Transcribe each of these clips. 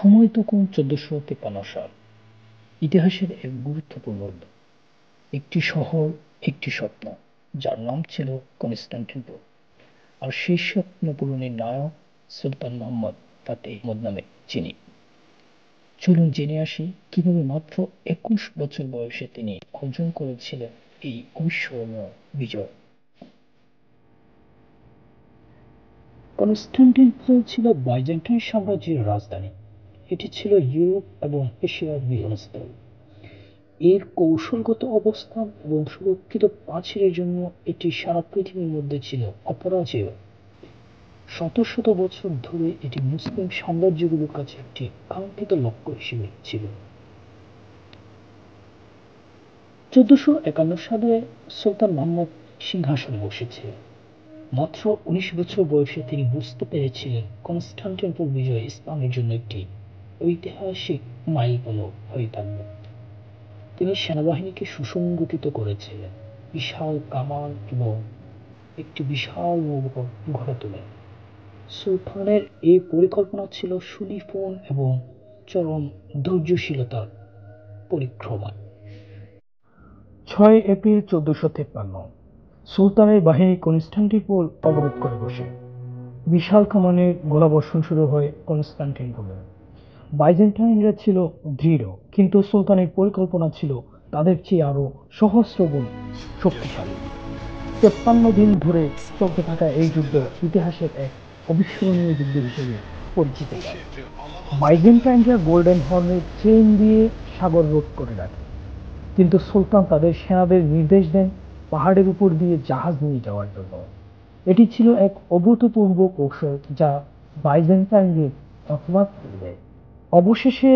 সময় তখন 1453 সাল। ইতিহাসের এক গুরুত্বপূর্ণ অধ্যায়। একটি শহর, একটি স্বপ্ন, যার নাম ছিল কনস্টান্টিনোপল। আর সেই স্বপ্ন পূরণের নায়ক সুলতান মোহাম্মদ ফাতেহ আহমদ নামে যিনি। চলুন জেনে আসি কিভাবে মাত্র 21 বছর বয়সে তিনি অর্জন করেছিলেন এই অবিস্মরণীয় বিজয়। কনস্টান্টিনোপল ছিল বাইজেন্টাইন সাম্রাজ্যের রাজধানী। এটি ছিল ইউরোপ এবং এশিয়ার মিলনস্থল। এর কৌশলগত অবস্থান এবং সুরক্ষিত প্রাচীরের জন্য এটি সারা পৃথিবীর মধ্যে ছিল অপরাজেয়। শত শত বছর ধরে এটি মুসলিম সাম্রাজ্যগুলোর কাছে একটি কাঙ্ক্ষিত লক্ষ্য হিসেবে ছিল। 1451 সালে সুলতান মোহাম্মদ সিংহাসনে বসেছিলেন। মাত্র 19 বছর বয়সে তিনি বুঝতে পেরেছিলেন কনস্টান্টিনোপল বিজয় ইসলামের জন্য একটি ঐতিহাসিক মাইলফলক হয়ে থাকবে। তিনি সেনাবাহিনীকে সুসংগঠিত করেছিলেন, বিশাল কামান এবং একটি বিশাল নৌবহর গড়ে তোলেন। সুলতানের এই পরিকল্পনা ছিল সুনিপুণ এবং চরম ধৈর্যশীলতার পরিক্রমা। 6 এপ্রিল 1453 সুলতানের বাহিনী কনস্টান্টিনোপল অবরোধ করে বসে। বিশাল কামানের গোলাবর্ষণ শুরু হয় কনস্টান্টিনোপলে। বাইজেন্টাইনরা ছিল দৃঢ়, কিন্তু সুলতানের পরিকল্পনা ছিল তাদের চেয়ে আরো সহস্র গুণ শক্তিশালী। 53 দিন ধরে চলতে থাকা এই যুদ্ধ ইতিহাসের এক অবিস্মরণীয় যুদ্ধ হিসেবে পরিচিত পায়। বাইজেন্টাইনরা গোল্ডেন হর্নের চেইন দিয়ে সাগর রোধ করে রাখে, কিন্তু সুলতান তাদের সেনাদের নির্দেশ দেন পাহাড়ের উপর দিয়ে জাহাজ নিয়ে যাওয়ার জন্য। এটি ছিল এক অভূতপূর্ব কৌশল যা বাইজেন্টাইনদের হতবাক করে দেয়। অবশেষে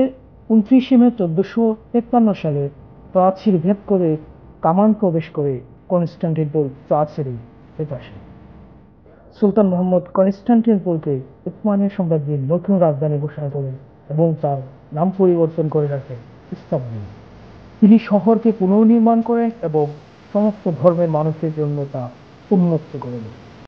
29 মে 1453 সালে প্রাচীর ভেদ করে কামান প্রবেশ করে কনস্টান্টিনোপল প্রাচীরে আসে। সুলতান মোহাম্মদ কনস্টান্টিনোপলকে উসমানীয় সাম্রাজ্যের নতুন রাজধানী ঘোষণা করেন এবং তার নাম পরিবর্তন করে রাখেন ইস্তাম্বুল। তিনি শহরকে পুনর্নির্মাণ করেন এবং সমস্ত ধর্মের মানুষের জন্য তা উন্মুক্ত করে দেন।